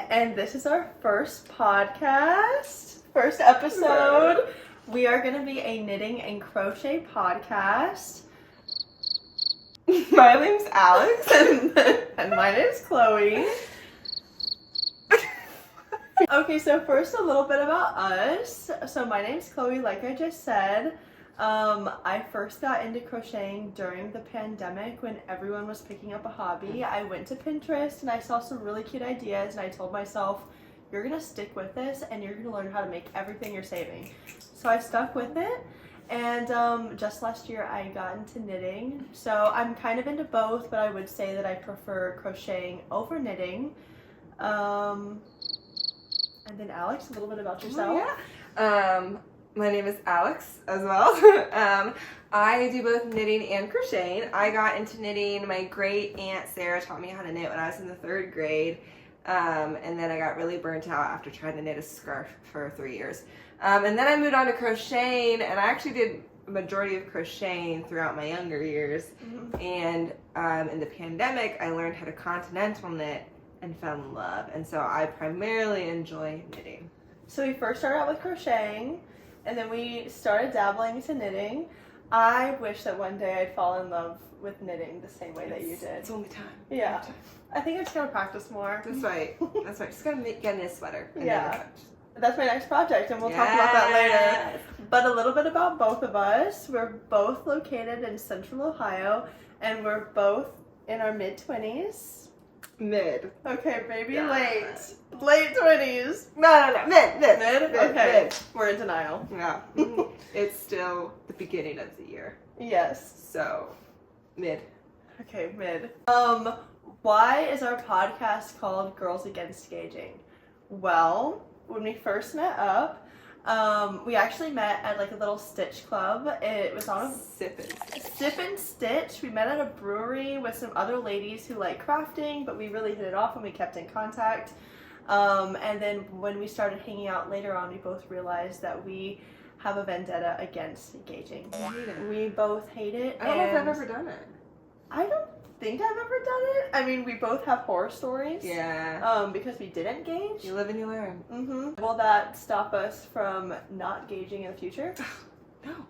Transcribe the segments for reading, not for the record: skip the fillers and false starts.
and this is our first podcast, first episode. We are going to be a knitting and crochet podcast. My name's Alex. And my name's Chloe. Okay, so first a little bit about us. So my name's Chloe, like I just said. I first got into crocheting during the pandemic when everyone was picking up a hobby. I went to Pinterest and I saw some really cute ideas and I told myself, you're gonna stick with this and you're gonna learn how to make everything you're saving. So I stuck with it, and just last year I got into knitting. So I'm kind of into both, but I would say that I prefer crocheting over knitting. And then Alex, a little bit about yourself. My name is Alex as well. I do both knitting and crocheting. I got into knitting. My great aunt Sarah taught me how to knit when I was in the 3rd grade. And then I got really burnt out after trying to knit a scarf for 3 years. And then I moved on to crocheting, and I actually did a majority of crocheting throughout my younger years. Mm-hmm. And in the pandemic, I learned how to continental knit and fell in love. And so I primarily enjoy knitting. So we first started out with crocheting, and then we started dabbling into knitting. I wish that one day I'd fall in love with knitting the same way that you did. It's only time. Yeah. I think I just gotta practice more. That's right. That's right. Just gotta get in a sweater. And yeah. That's my next project, and we'll talk about that later. But a little bit about both of us. We're both located in Central Ohio, and we're both in our mid-20s. Mid. Okay, maybe late. Late 20s. No. Mid. Okay. Mid. We're in denial. Yeah. It's still the beginning of the year. Yes. So, mid. Okay, mid. Why is our podcast called Girls Against Gauging? Well, when we first met up, we actually met at like a little stitch club. It was on a Sip and Stitch. We met at a brewery with some other ladies who like crafting, but we really hit it off and we kept in contact. And then when we started hanging out later on, we both realized that we have a vendetta against gauging. We both hate it. I don't know if I've ever done it. I don't think I've ever done it. I mean, we both have horror stories. Yeah. Because we didn't gauge. You live and you learn. Mm-hmm. Will that stop us from not gauging in the future?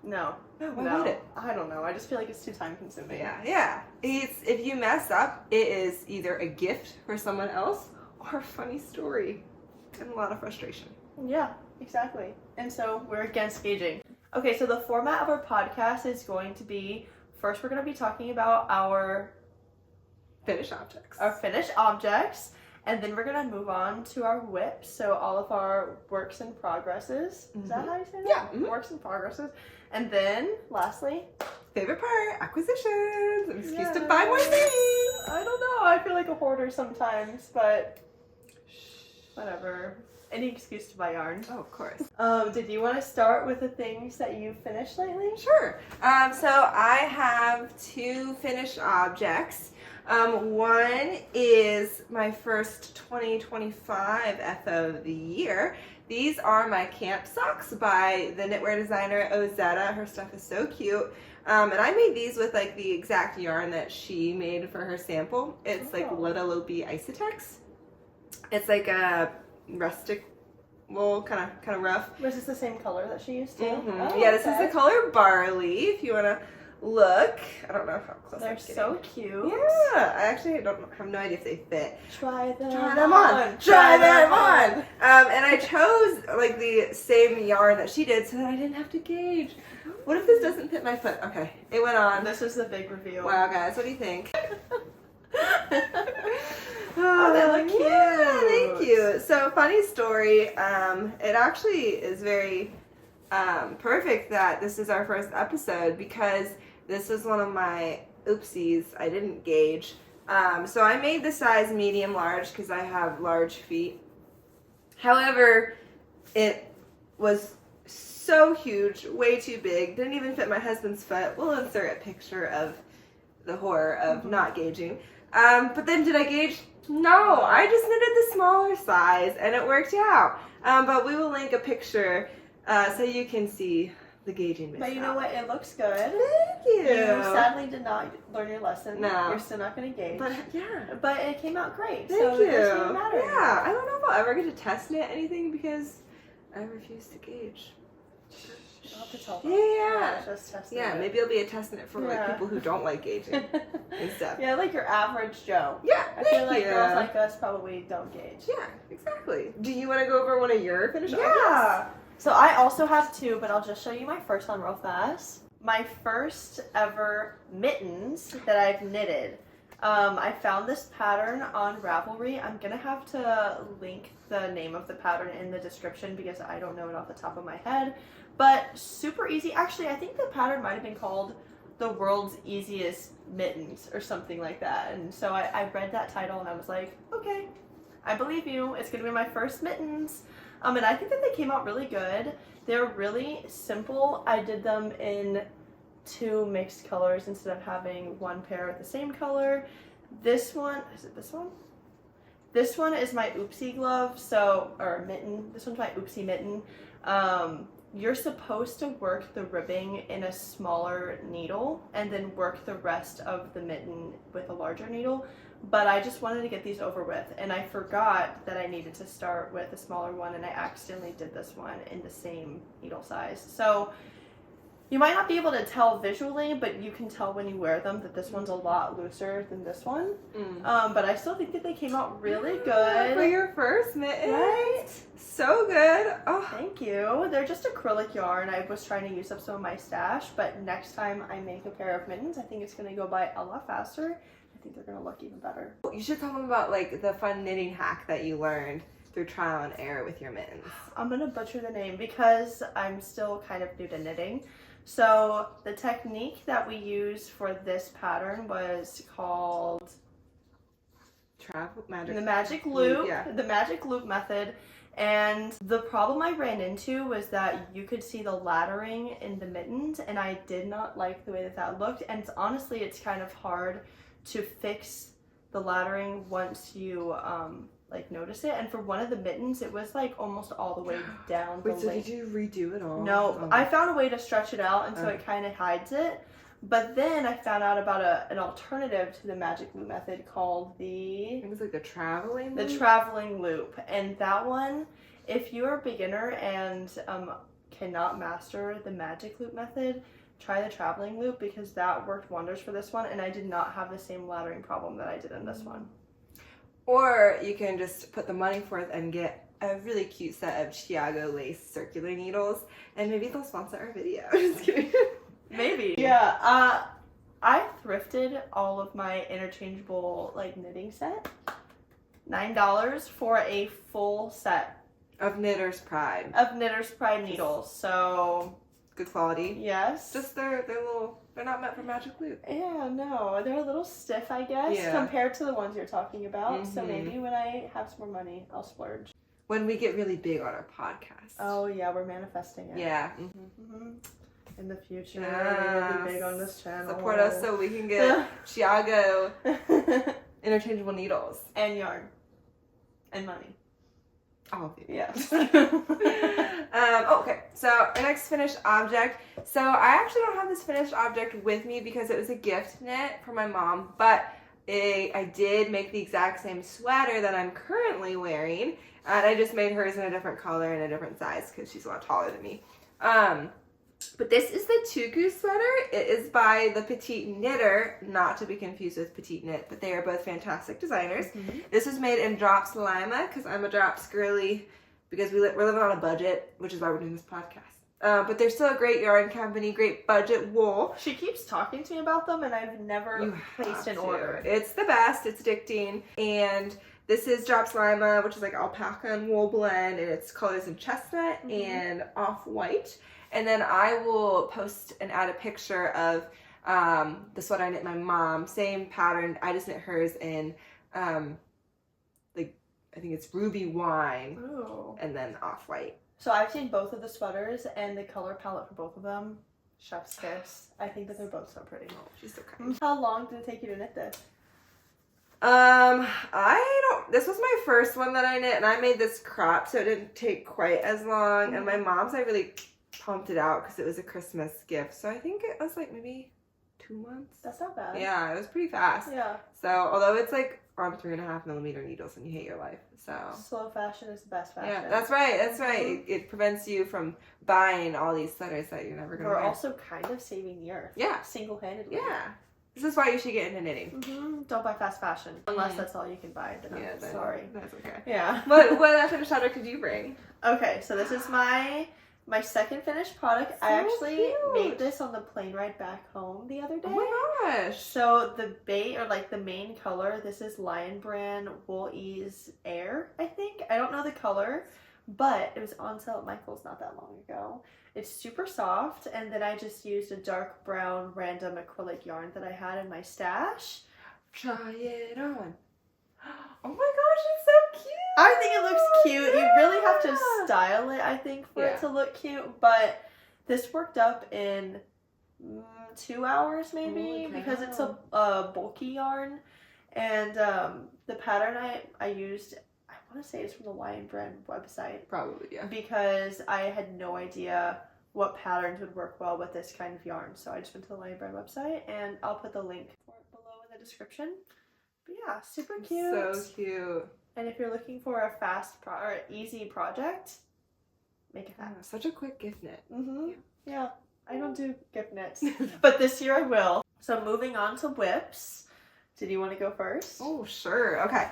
No. Why would it? I don't know. I just feel like it's too time consuming. Yeah. If you mess up, it is either a gift for someone else or a funny story and a lot of frustration. Yeah, exactly. And so we're against gauging. Okay, so the format of our podcast is going to be, first we're going to be talking about our finished objects. And then we're going to move on to our whips, so all of our works in progresses. Is that how you say that? Yeah. Mm-hmm. Works in progresses. And then, lastly, favorite part, acquisitions, an excuse to buy more things. I don't know, I feel like a hoarder sometimes, but whatever. Any excuse to buy yarn. Oh, of course. Did you want to start with the things that you've finished lately? Sure. So I have 2 finished objects. One is my first 2025 FO of the year. These are my camp socks by the knitwear designer Ozetta. Her stuff is so cute. And I made these with like the exact yarn that she made for her sample. It's like Lettlopi Istex. It's like a rustic wool, kind of rough. Was this the same color that she used to? Mm-hmm. Oh, yeah, this is the color Barley, if you want to look. I don't know how close they're so cute. Yeah, I actually have no idea if they fit. Try them on. Try them on. And I chose like the same yarn that she did so that I didn't have to gauge. What if this doesn't fit my foot? Okay, it went on. This is the big reveal. Wow, guys, what do you think? Oh, they look cute. Yeah, thank you. So, funny story. It actually is very perfect that this is our first episode because this was one of my oopsies. I didn't gauge. So I made the size medium large because I have large feet. However, it was so huge, way too big. Didn't even fit my husband's foot. We'll insert a picture of the horror of not gauging. But then did I gauge? No, I just knitted the smaller size and it worked out. But we will link a picture so you can see the gauging missed But you know out. what? It looks good. Thank you. You sadly did not learn your lesson. No. You're still not going to gauge. But yeah. But it came out great. Thank so you. it doesn't even matter. Yeah, I don't know if I'll ever get to test knit anything because I refuse to gauge. You'll have to tell them. Yeah. Just test Yeah, it. maybe it'll be a test knit for like Yeah. people who don't like gauging and stuff. Yeah, like your average Joe. Yeah, I feel like you. girls like us probably don't gauge. Yeah, exactly. Do you want to go over one of your finished Yeah. objects? So I also have two, but I'll just show you my first one real fast. My first ever mittens that I've knitted. I found this pattern on Ravelry. I'm gonna have to link the name of the pattern in the description because I don't know it off the top of my head. But super easy. Actually, I think the pattern might have been called The World's Easiest Mittens or something like that. And so I read that title and I was like, okay, I believe you. It's gonna be my first mittens. And I think that they came out really good. They're really simple. I did them in 2 mixed colors instead of having 1 pair with the same color. This one, is it this one? This one is my oopsie glove, or mitten. This one's my oopsie mitten. You're supposed to work the ribbing in a smaller needle and then work the rest of the mitten with a larger needle. But I just wanted to get these over with, and I forgot that I needed to start with a smaller one, and I accidentally did this one in the same needle size. So you might not be able to tell visually, but you can tell when you wear them that this one's a lot looser than this one. But I still think that they came out really good. For your first mitten. Right? So good. Oh, Thank you. They're just acrylic yarn. I was trying to use up some of my stash, but next time I make a pair of mittens, I think it's going to go by a lot faster. I think they're going to look even better. you should tell them about like the fun knitting hack that you learned through trial and error with your mittens. I'm going to butcher the name because I'm still kind of new to knitting. So the technique that we used for this pattern was called the magic loop, yeah. the magic loop method. And the problem I ran into was that you could see the laddering in the mittens, and I did not like the way that that looked. And honestly, it's kind of hard to fix the laddering once you like notice it. And for one of the mittens, it was like almost all the way down the Wait, so length. did you redo it all? No, Oh. I found a way to stretch it out, and so it kind of hides it. But then I found out about an alternative to the magic loop method called I think it's like the traveling loop. And that one, if you're a beginner and cannot master the magic loop method, try the traveling loop because that worked wonders for this one, and I did not have the same laddering problem that I did in this one. Or you can just put the money forth and get a really cute set of Chiago lace circular needles, and maybe they'll sponsor our video. Just kidding. Maybe. Yeah. I thrifted all of my interchangeable like knitting set. $9 for a full set Of Knitter's Pride. of Knitter's Pride needles. So Good quality. yes. Just they're not meant for magic loop. Yeah, no, they're a little stiff, I guess, Yeah. compared to the ones you're talking about. So Mhm. maybe when I have some more money, I'll splurge. When we get really big on our podcast. Oh yeah, we're manifesting it. Yeah. Mhm. In the future, Yes. we'll be big on this channel. Support us so we can get Chiago interchangeable needles. and yarn and money. All of it. Yes. Okay, so our next finished object. So I actually don't have this finished object with me because it was a gift knit for my mom, but I did make the exact same sweater that I'm currently wearing, and I just made hers in a different color and a different size because she's a lot taller than me. But this is the Tuku sweater. It is by the Petite knitter, not to be confused with Petite knit, but they are both fantastic designers. Mm-hmm. This was made in Drops Lima because I'm a Drops girly because we're living on a budget, which is why we're doing this podcast. But they're still a great yarn company, great budget wool. She keeps talking to me about them, and I've never You placed an have to. order. It's the best. It's addicting. And this is Drops Lima, which is like alpaca and wool blend, and its colors in chestnut and off-white. And then I will post and add a picture of the sweater I knit my mom. Same pattern. I just knit hers in, I think it's ruby wine Ooh. and then off-white. So I've seen both of the sweaters, and the color palette for both of them, chef's kiss. I think that they're both so pretty. Oh, she's so kind. How long did it take you to knit this? This was my first one that I knit, and I made this crop, so it didn't take quite as long. And my mom's I really pumped it out because it was a Christmas gift. So I think it was like maybe 2 months. That's not bad. Yeah, it was pretty fast. Yeah. So although it's like on 3.5mm needles and you hate your life. So slow fashion is the best fashion. yeah, that's right. That's right. It prevents you from buying all these sweaters that you're never gonna We're wear. also kind of saving the earth. Yeah. Single-handedly. Yeah. This is why you should get into knitting. Don't buy fast fashion unless that's all you can buy. Then Yeah, I'm sorry. That's okay. Yeah. What finished product did you bring? Okay, so this is my second finished product. So I actually cute. made this on the plane ride back home the other day. Oh my gosh. So the bait, or like the main color, this is LionBrand Wool Ease Aire, I think. I don't know the color, but it was on sale at Michael's not that long ago. It's super soft, and then I just used a dark brown random acrylic yarn that I had in my stash. Try it on. Oh my gosh, it's so cute. I think it looks cute. You really have to style it, I think, for it to look cute. But this worked up in 2 hours maybe, because it's a bulky yarn. And the pattern I used, I want to say it's from the LionBrand website. Probably, yeah. Because I had no idea what patterns would work well with this kind of yarn. So I just went to the LionBrand website, and I'll put the link for it below in the description. But yeah, super cute. So cute. And if you're looking for a fast or easy project, make it that. Such a quick gift knit. Yeah, I don't do gift knits, but this year I will. So moving on to whips. Did you want to go first? Oh, sure. Okay.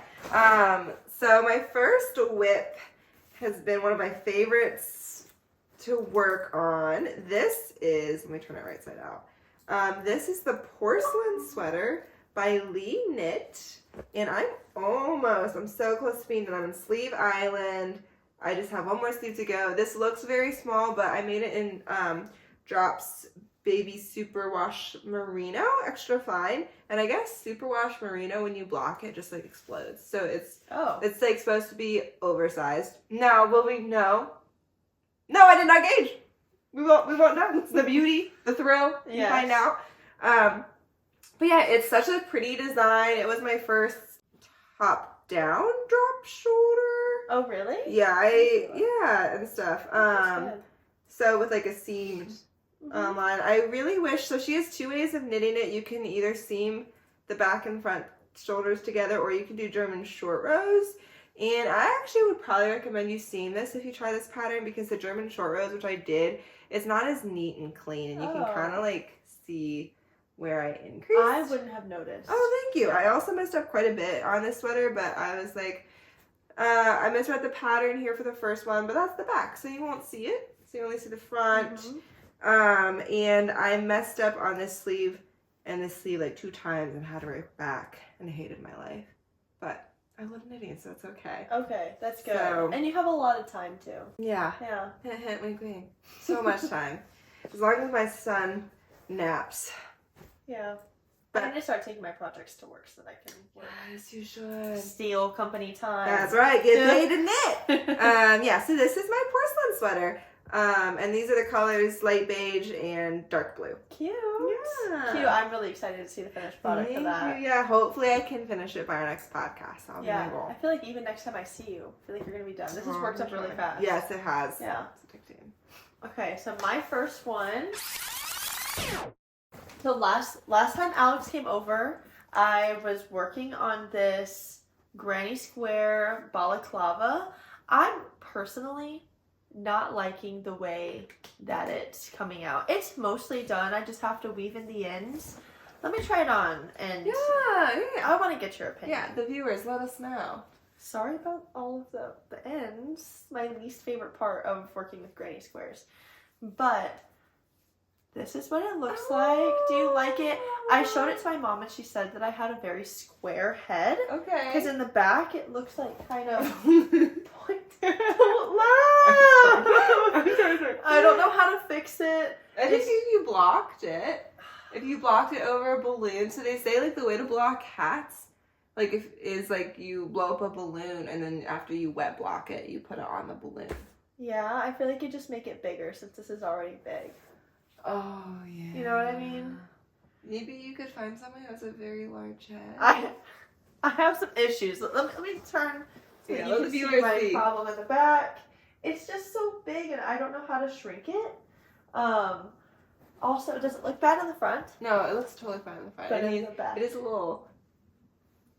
So my first whip has been one of my favorites to work on. This is, let me turn it right side out. This is the Porcelain Sweater by LeKnit. And I'm so close to being done. I'm in Sleeve Island. I just have one more sleeve to go. This looks very small, but I made it in Drops Baby Superwash Merino, extra fine. And I guess Superwash Merino, when you block it, just like explodes. So it's like supposed to be oversized. Now, will we know? No, I did not gauge. We won't know. It's the beauty, the thrill. You find out. But yeah, it's such a pretty design. It was my first top-down drop shoulder. Oh, really? Yeah, and stuff. So with like a seamed line. I really wish, so she has 2 ways of knitting it. You can either seam the back and front shoulders together, or you can do German short rows. And I actually would probably recommend you seeing this if you try this pattern, because the German short rows, which I did, it's not as neat and clean, and you can kind of like see where I increased. I wouldn't have noticed. Oh, thank you. I also messed up quite a bit on this sweater, but I was like, I misread the pattern here for the first one, but that's the back, so you won't see it. So you only see the front. And I messed up on this sleeve and this sleeve like 2 times and had to rip back, and I hated my life. But I love knitting, so it's okay. Okay, that's good. So, and you have a lot of time too. Yeah. Yeah. Hint, hint, wink, wink. So much time. As long as my son naps. Yeah. But I need to start taking my projects to work so that I can work. Yes, you should. Steal company time. That's right. Get paid to knit. Yeah, so this is my porcelain sweater. And these are the colors light beige and dark blue. Cute. Yeah. Cute. I'm really excited to see the finished product of that. Yeah, hopefully I can finish it by our next podcast. That'll be my goal. I feel like even next time I see you, I feel like you're going to be done. This has worked up really fast. Yes, it has. Yeah. It's addicting. Okay, so my first one. So last time Alex came over, I was working on this granny square balaclava. I'm personally not liking the way that it's coming out. It's mostly done. I just have to weave in the ends. Let me try it on, and I want to get your opinion. Yeah, the viewers, let us know. Sorry about all of the ends. My least favorite part of working with granny squares. But this is what it looks like. Do you like it? I showed it to my mom, and she said that I had a very square head. Okay. Because in the back, it looks like kind of pointed. Don't laugh! I don't know how to fix it. I think if you blocked it, over a balloon, so they say like the way to block hats, like is you blow up a balloon, and then after you wet block it, you put it on the balloon. Yeah, I feel like you just make it bigger since this is already big. Oh, yeah. You know what I mean? Maybe you could find someone who has a very large head. I have some issues. Let me turn so yeah, you let can the see viewers my see. problem in the back. It's just so big, and I don't know how to shrink it. Also, does it look bad in the front? No, it looks totally fine in the front. But I mean, in the back. it is a little,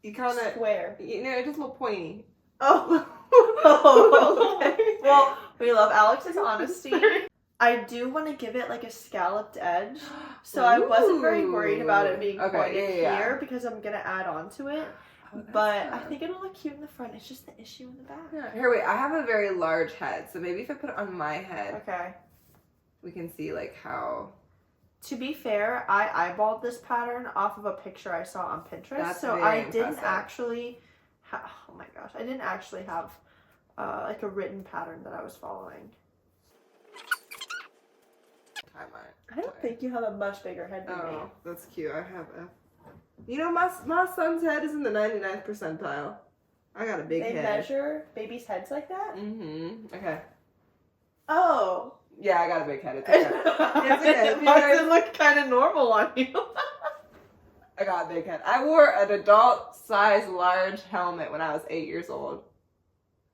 you kind of, Square. you know, it is a little pointy. Oh. Oh, okay. Well, we love Alex's honesty. I do want to give it like a scalloped edge, so I wasn't very worried about it being pointed here because I'm gonna add on to it. But I think it'll look cute in the front. It's just the issue in the back. Yeah. Here, wait. I have a very large head, so maybe if I put it on my head, Okay. we can see like how. To be fair, I eyeballed this pattern off of a picture I saw on Pinterest, That's so very I didn't impressive. actually. Oh my gosh, I didn't actually have like a written pattern that I was following. I don't think you have a much bigger head than me. Oh, that's cute. I have a. You know, my son's head is in the 99th percentile. I got a big head. They measure babies' heads like that? Mm-hmm. Okay. Oh. Yeah, I got a big head. It's okay. It's okay. It doesn't look kind of normal on you. I got a big head. I wore an adult size large helmet when I was 8 years old.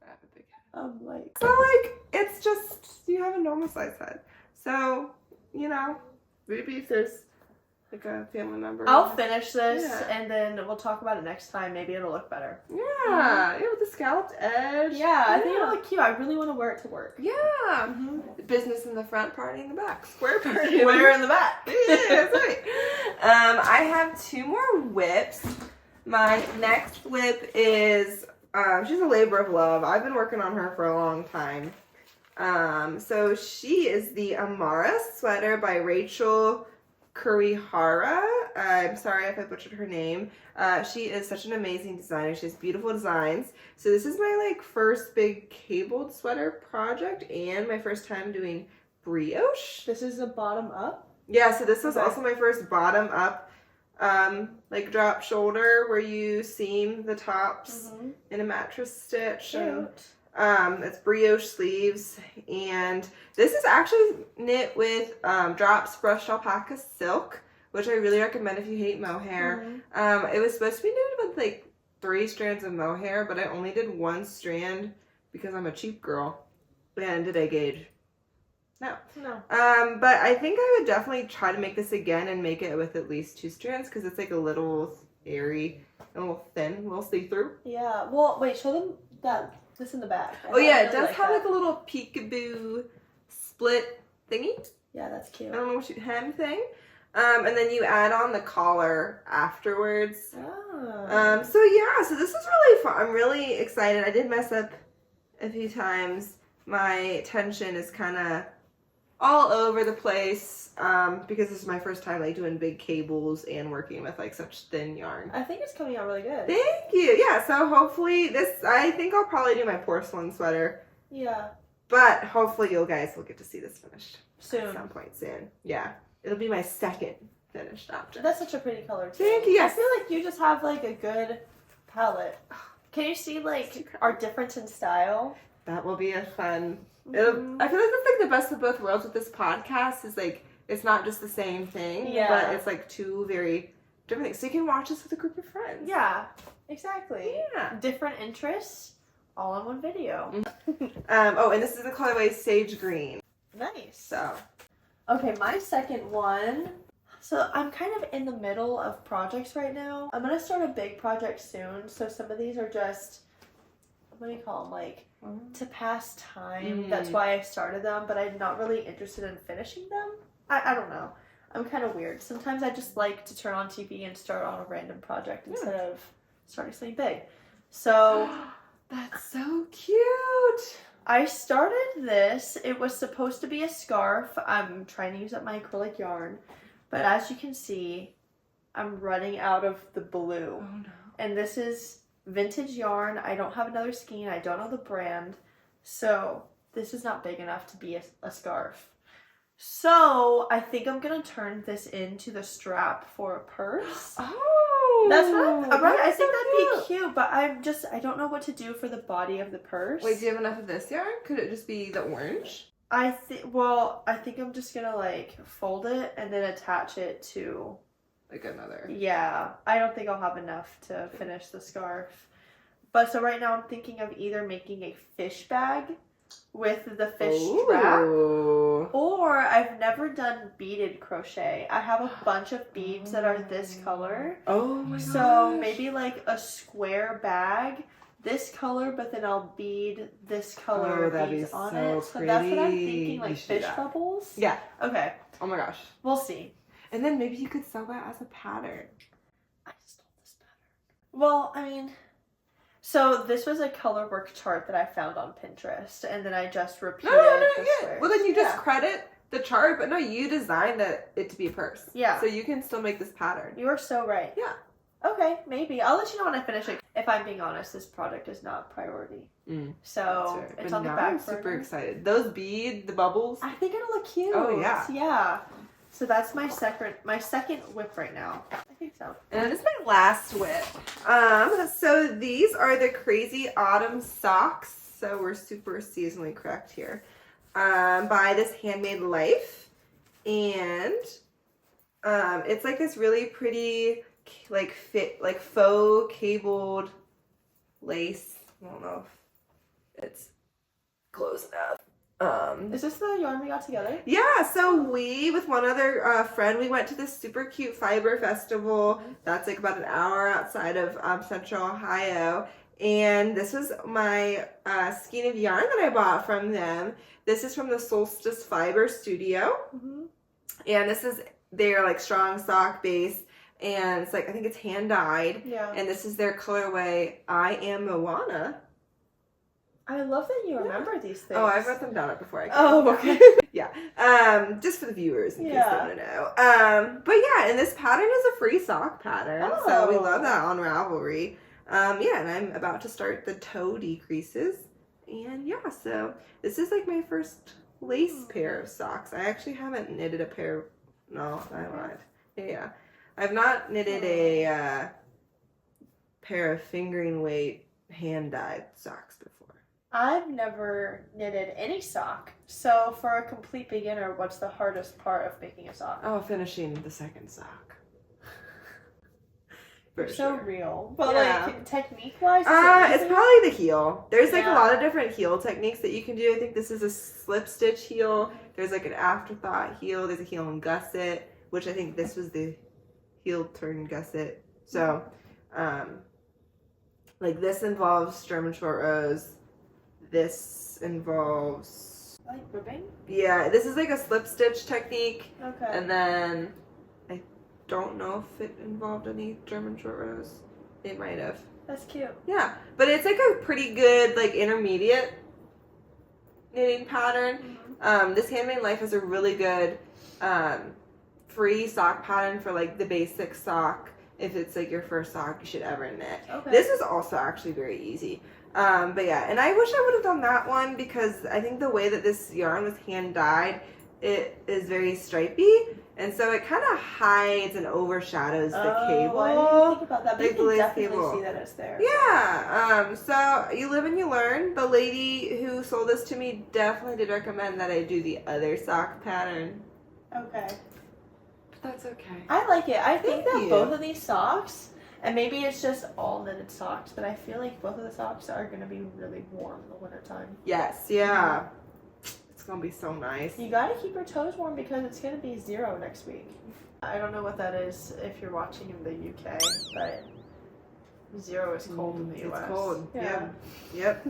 I have a big head. Like. So like, it's just, you have a normal size head. So, you know, maybe if there's like a family member. I'll finish this Yeah. and then we'll talk about it next time. Maybe it'll look better. Yeah, with the scalloped edge. Yeah, I think it'll look cute. I really want to wear it to work. Yeah. Mm-hmm. Business in the front, party in the back. Square party. Square in the back. Yeah, that's right. I have 2 more whips. My next whip is, she's a labor of love. I've been working on her for a long time. So she is the Amara sweater by Rachel Kurihara. I'm sorry if I butchered her name. She is such an amazing designer. She has beautiful designs. So this is my like first big cabled sweater project and my first time doing brioche. This is a bottom up? Yeah, so this was also my first bottom up like drop shoulder where you seam the tops in a mattress stitch. Cute. It's brioche sleeves, and this is actually knit with Drops brushed alpaca silk, which I really recommend if you hate mohair. It was supposed to be knitted with like 3 strands of mohair, but I only did 1 strand because I'm a cheap girl. And did I gauge? No. But I think I would definitely try to make this again and make it with at least 2 strands because it's like a little airy, a little thin, a little see-through. Yeah. Well, wait, show them this in the back. Oh yeah, it does have like a little peekaboo split thingy. Yeah, that's cute. I don't know what hem thing. And then you add on the collar afterwards. Oh. So yeah, so this is really fun. I'm really excited. I did mess up a few times. My tension is kind of all over the place because this is my first time like doing big cables and working with like such thin yarn. I think it's coming out really good. Thank you. Yeah, so hopefully I think I'll probably do my porcelain sweater. Yeah. But hopefully you guys will get to see this finished Soon. at some point soon. Yeah. It'll be my second finished object. That's such a pretty color too. Thank you. Yes. I feel like you just have like a good palette. Can you see like our difference in style? That will be a fun. I feel like that's like the best of both worlds with this podcast is like it's not just the same thing, but it's like 2 very different things. So you can watch this with a group of friends. Yeah, exactly. Yeah. Different interests, all in one video. Oh, and this is the Colorway Sage Green. Nice. So. Okay, my second one. So I'm kind of in the middle of projects right now. I'm gonna start a big project soon. So some of these are just, what do you call them, like to pass time. That's why I started them, but I'm not really interested in finishing them. I don't know. I'm kind of weird. Sometimes I just like to turn on TV and start on a random project instead of starting something big. So That's so cute. I started this. It was supposed to be a scarf. I'm trying to use up my acrylic yarn, but as you can see, I'm running out of the blue. Oh no. And this is vintage yarn. I don't have another skein. I don't know the brand. So this is not big enough to be a scarf. So I think I'm going to turn this into the strap for a purse. Oh. That's right. I think that'd be cute, but I don't know what to do for the body of the purse. Wait, do you have enough of this yarn? Could it just be the orange? I think I'm just going to like fold it and then attach it to Like another. Yeah, I don't think I'll have enough to finish the scarf. But so right now I'm thinking of either making a fish bag with the fish strap. Ooh. Or I've never done beaded crochet. I have a bunch of beads that are this color. Oh my gosh. So maybe like a square bag, this color, but then I'll bead this color beads on it. So that's what I'm thinking, like fish bubbles. Yeah. Okay. Oh my gosh. We'll see. And then maybe you could sell that as a pattern. I stole this pattern. Well, I mean, so this was a color work chart that I found on Pinterest, and then I just repeated the squares. Well, then you just credit the chart, but no, you designed it to be a purse. Yeah. So you can still make this pattern. You are so right. Yeah. Okay, maybe. I'll let you know when I finish it. If I'm being honest, this project is not priority. So it's on the back. I'm super excited. Those the bubbles. I think it'll look cute. Oh yeah. Yeah. So that's my second whip right now. I think so. And this is my last whip. So these are the Crazy Autumn Socks. So we're super seasonally correct here. By this Handmade Life. And it's like this really pretty like faux cabled lace. I don't know if it's close enough. Is this the yarn we got together? Yeah, so we, with one other friend, we went to this super cute fiber festival that's like about an hour outside of Central Ohio. And this was my skein of yarn that I bought from them. This is from the Solstice Fiber Studio. And this is their like strong sock base. And it's like, I think it's hand dyed. Yeah. And this is their colorway, I Am Moana. I love that you remember these things. Oh, I've wrote them down before I came. Oh, okay. Yeah. Just for the viewers in case they want to know. But yeah, and this pattern is a free sock pattern. Oh. So we love that on Ravelry. Yeah, and I'm about to start the toe decreases. And yeah, so this is like my first lace pair of socks. I actually haven't knitted a pair. No, I lied. Yeah. I've not knitted a pair of fingering weight hand dyed socks before. I've never knitted any sock. So for a complete beginner, what's the hardest part of making a sock? Oh, finishing the second sock. You're so real. But like technique-wise, it's probably the heel. There's like a lot of different heel techniques that you can do. I think this is a slip stitch heel. There's like an afterthought heel. There's a heel and gusset, which I think this was the heel turn gusset. So, like this involves German short rows. This involves like ribbing. Yeah, this is like a slip stitch technique. Okay. And then I don't know if it involved any German short rows. It might have. That's cute. Yeah, but it's like a pretty good like intermediate knitting pattern. This Handmade Life has a really good free sock pattern for like the basic sock. If it's like your first sock you should ever knit. Okay. This is also actually very easy. But yeah, and I wish I would have done that one because I think the way that this yarn was hand dyed, it is very stripy, and so it kind of hides and overshadows the cable. I didn't think about that, but like you can definitely see that it's there. Yeah, so you live and you learn. The lady who sold this to me definitely did recommend that I do the other sock pattern. Okay. But that's okay. I like it. I think that both of these socks, and maybe it's just all knitted socks, but I feel like both of the socks are going to be really warm in the wintertime. Yes, yeah. It's going to be so nice. You got to keep your toes warm because it's going to be 0 next week. I don't know what that is if you're watching in the UK, but 0 is cold in the US. It's cold. Yeah. Yep.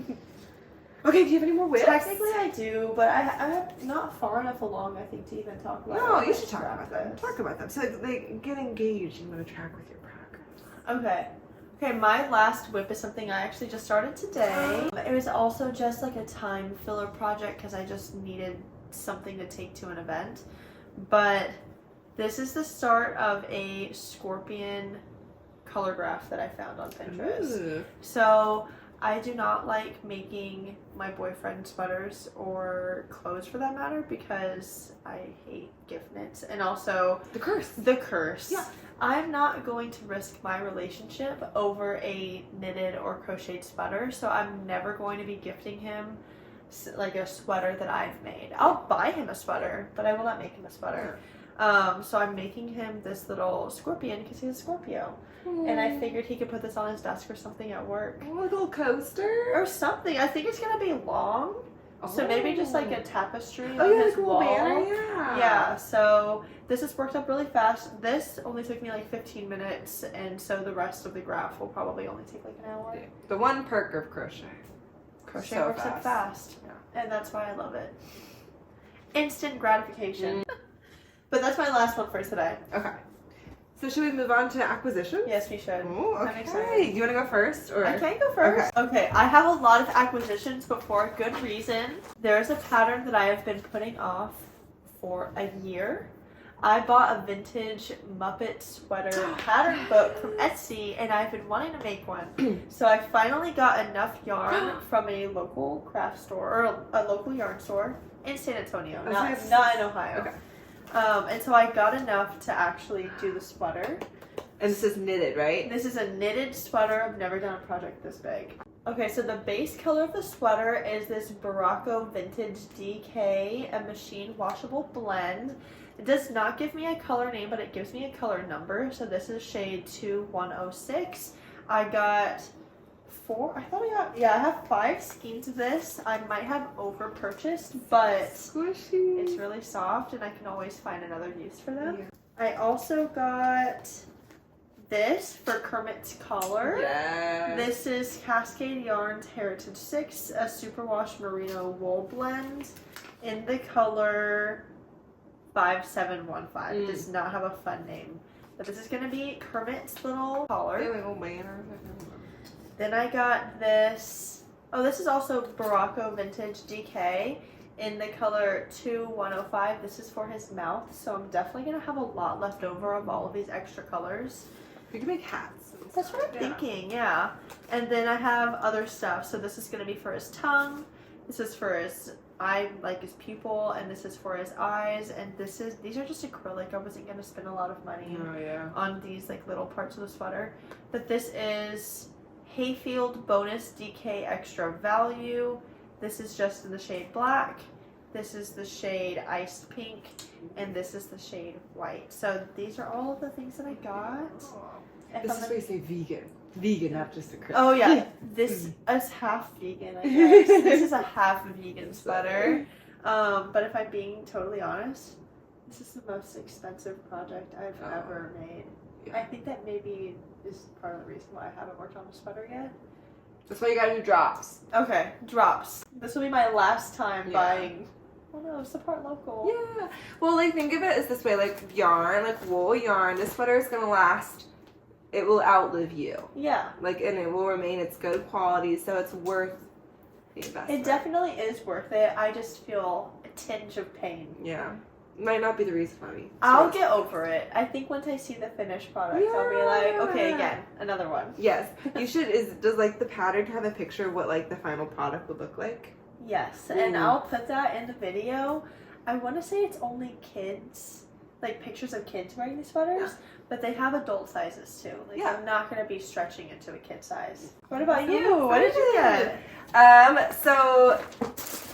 Okay, do you have any more whips? Technically I do, but I'm not far enough along, I think, to even talk about No, you should talk about them. Talk about them. So like, get engaged. You want to track with your progress. Okay, my last whip is something I actually just started today. It was also just like a time filler project because I just needed something to take to an event. But this is the start of a scorpion color graph that I found on Pinterest. Ooh. So I do not like making my boyfriend sweaters or clothes for that matter because I hate gift knits and also the curse. Yeah. I'm not going to risk my relationship over a knitted or crocheted sweater, so I'm never going to be gifting him like a sweater that I've made. I'll buy him a sweater, but I will not make him a sweater. So I'm making him this little scorpion because he's a Scorpio. And I figured he could put this on his desk or something at work. A little coaster? Or something. I think it's going to be long. So maybe just like a tapestry Oh, on yeah, his the cool wall. banner, yeah. Yeah, so this has worked up really fast. This only took me like 15 minutes, and so the rest of the graph will probably only take like an hour. Yeah. The one perk of crochet. Crochet So works up fast, Yeah. and that's why I love it. Instant gratification. But that's my last one for today. Okay. So should we move on to acquisitions? Yes, we should. Ooh, I'm okay. excited. Do you want to go first? Or? I can go first. Okay, I have a lot of acquisitions, but for a good reason. There's a pattern that I have been putting off for a year. I bought a vintage Muppet sweater pattern book from Etsy, and I've been wanting to make one. So I finally got enough yarn from a local craft store, or a local yarn store in San Antonio, not in Ohio. Okay. And so I got enough to actually do the sweater. And this is knitted, right? This is a knitted sweater. I've never done a project this big. Okay, so the base color of the sweater is this Barocco Vintage DK, a machine washable blend. It does not give me a color name, but it gives me a color number. So this is shade 2106. I got I have 5 skeins of this. I might have over purchased, but Squishy. it's really soft and I can always find another use for them. Yeah. I also got this for Kermit's collar. Yes. This is Cascade Yarns Heritage 6, a superwash merino wool blend in the color 5715. It does not have a fun name. But this is going to be Kermit's little collar. Then I got this. Oh, this is also Barocco Vintage DK in the color 2105. This is for his mouth, so I'm definitely going to have a lot left over of all of these extra colors. You can make hats. That's what I'm thinking, yeah. And then I have other stuff. So this is going to be for his tongue. This is for his his pupil, and this is for his eyes. And these are just acrylic. I wasn't going to spend a lot of money on these like little parts of the sweater. But this is Hayfield Bonus DK Extra Value. This is just in the shade black. This is the shade iced pink, and this is the shade white. So these are all of the things that I got. This is where you say vegan. Vegan, not just acrylic. Oh yeah, this is half vegan, I guess. This is a half vegan sweater. But if I'm being totally honest, this is the most expensive project I've ever made. Yeah. I think that maybe is part of the reason why I haven't worked on a sweater yet. That's why you gotta do drops. Okay, drops. This will be my last time buying. Oh no, support local. Yeah. Well, like, think of it as this way, like yarn, like wool yarn. This sweater is gonna last. It will outlive you. Yeah. Like, and it will remain its good quality, so it's worth the investment. It definitely is worth it. I just feel a tinge of pain. Yeah. Might not be the reason why we. I'll get over it. I think once I see the finished product, I'll be like, okay, again, another one. Yes. You should, does like the pattern have a picture of what like the final product would look like? Yes, and I'll put that in the video. I want to say it's only kids, like pictures of kids wearing these sweaters, but they have adult sizes too. Like I'm not going to be stretching it to a kid size. What about you? What did you get? So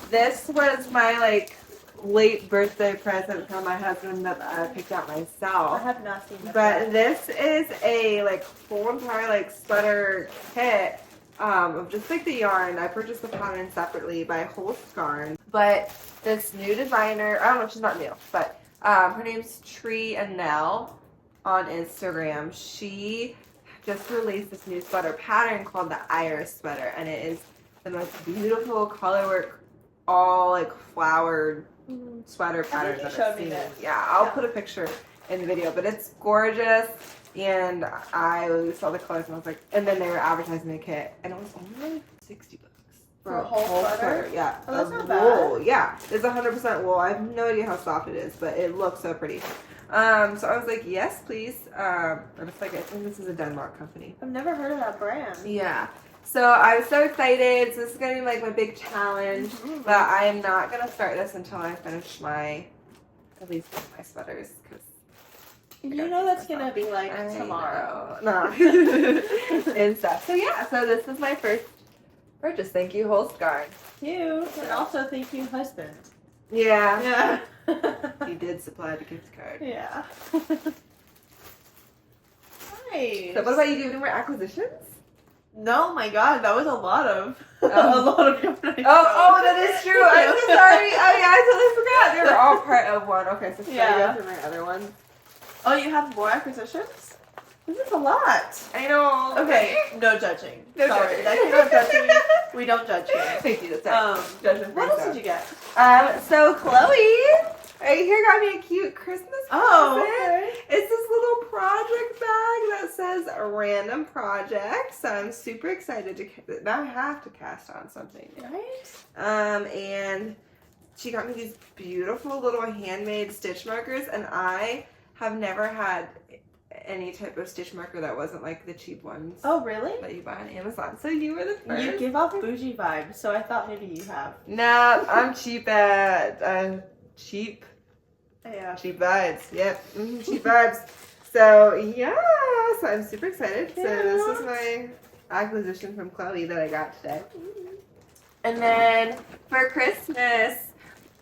this was my like late birthday present from my husband that I picked out myself. I have not seen this. But this is a like full entire like sweater kit of just like the yarn. I purchased the pattern separately by Holst Yarn. But this new designer, I don't know if she's not new, but her name's Tree and Nell on Instagram. She just released this new sweater pattern called the Aire sweater, and it is the most beautiful colorwork, all like flowered sweater pattern that I've seen. Yeah, I'll put a picture in the video, but it's gorgeous. And I saw the colors and I was like, and then they were advertising the kit, and it was only like $60 for a whole sweater. Yeah, oh, that's not wool. bad. Yeah, it's 100% wool. I have no idea how soft it is, but it looks so pretty. So I was like, yes, please. And it's like, I think this is a Denmark company. I've never heard of that brand. Yeah. So I was so excited. So this is gonna be like my big challenge, but I am not gonna start this until I finish at least one of my sweaters, because you know that's gonna be like tomorrow. No. And stuff. So yeah. So this is my first purchase. Thank you, Holst Yarn. You, and also thank you, husband. Yeah. Yeah. He did supply the gift card. Yeah. Nice. So what about you? Do you have any more acquisitions? No, my God, that was a lot of Oh. a lot of yarn. Oh, that is true. I'm so sorry. Oh yeah, I totally forgot. They were all part of one. Okay, so should I Yeah. go through my other ones? Oh, you have more acquisitions? This is a lot. I know. Okay, no judging. No Sorry, judging. that came out judging. We don't judge here. Thank you. That's right. Judgment What free else zone. did you get? So Chloe right here got me a cute Christmas present. Oh, okay. It's this little project bag that says a random project. So I'm super excited to now I have to cast on something. Right? And she got me these beautiful little handmade stitch markers, and I have never had any type of stitch marker that wasn't like the cheap ones. Oh, really? That you buy on Amazon. So you were the first. You give off bougie vibes, so I thought maybe you have. Nah, I'm cheap at cheap Yeah. vibes. Yep, cheap vibes. So yeah, so I'm super excited. So Yeah. this is my acquisition from Chloe that I got today. And then for Christmas,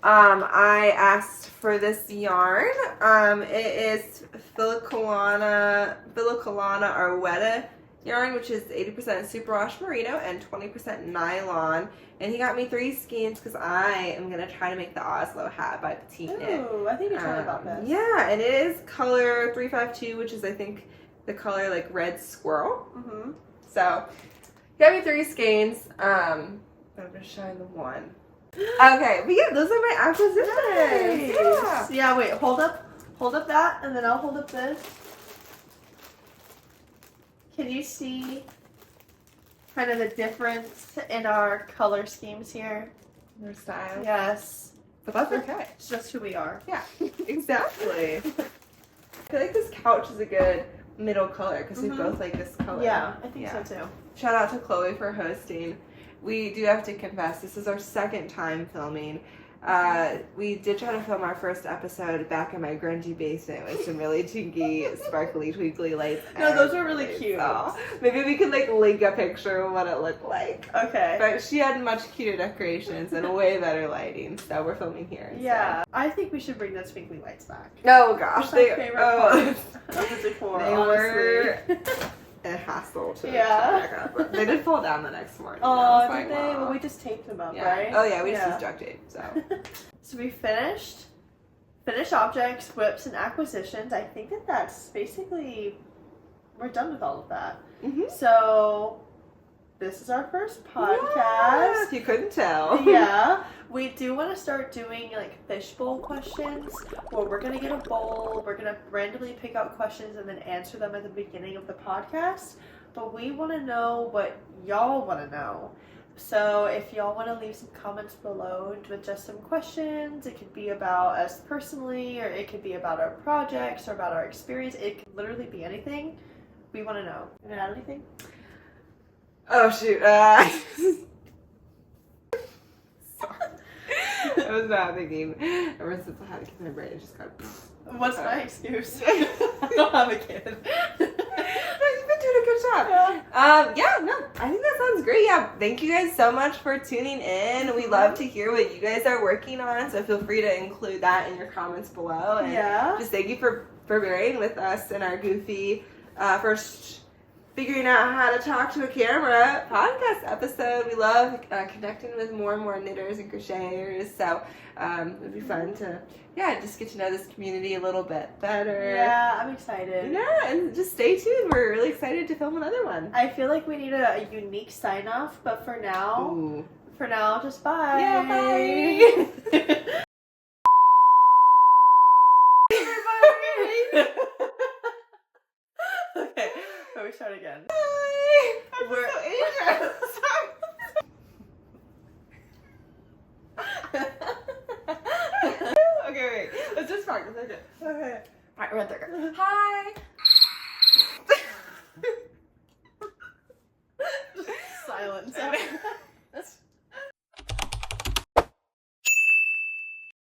I asked for this yarn. It is Filicolana Arwetta yarn, which is 80% superwash merino and 20% nylon. And he got me 3 skeins because I am gonna try to make the Oslo hat by Petite. Ooh, I think you told me about this. Yeah, and it is color 352, which is I think the color like red squirrel. Mm-hmm. So he got me 3 skeins. I'm gonna shine the one. Okay, but yeah, those are my acquisitions. Nice. Yeah, wait, hold up that, and then I'll hold up this. Can you see kind of the difference in our color schemes here? Their style. Yes. But that's okay. It's just who we are. Yeah, exactly. I feel like this couch is a good middle color because we both like this color. Yeah, I think so too. Shout out to Chloe for hosting. We do have to confess, this is our second time filming. We did try to film our first episode back in my grungy basement with some really chinky, sparkly, twinkly lights. No, those are really cute. So maybe we could like link a picture of what it looked like. Okay. But she had much cuter decorations and way better lighting, so we're filming here instead. Yeah, I think we should bring those twinkly lights back. Oh gosh, That's my favorite part of the decor, they were a hassle to back up. They did fall down the next morning. Oh, did they? Well, we just taped them up, right? Oh yeah, we just used duct tape. So. So we finished objects, whips, and acquisitions. I think that's basically we're done with all of that. Mm-hmm. So this is our first podcast. Yeah, if you couldn't tell. Yeah. We do want to start doing like fishbowl questions where we're going to get a bowl, we're going to randomly pick out questions and then answer them at the beginning of the podcast. But we want to know what y'all want to know. So if y'all want to leave some comments below with just some questions, it could be about us personally, or it could be about our projects or about our experience. It could literally be anything. We want to know. You want to add anything? Oh shoot. Sorry. I was not thinking. Ever since I had a kid in my brain, it just got. What's my excuse? I don't have a kid. You've been doing a good job. I think that sounds great. Yeah, thank you guys so much for tuning in. We love to hear what you guys are working on, so feel free to include that in your comments below. And just thank you for bearing with us in our goofy first figuring out how to talk to a camera podcast episode. We love connecting with more and more knitters and crocheters, so it'd be fun to just get to know this community a little bit better. Yeah, I'm excited. Yeah, and just stay tuned. We're really excited to film another one. I feel like we need a unique sign off, but for now, just bye. Yeah, bye. Okay, let me start again. Bye. We're so anxious. Okay, wait. Let's just practice. Okay. Okay. Alright, we're there. Hi. Silence.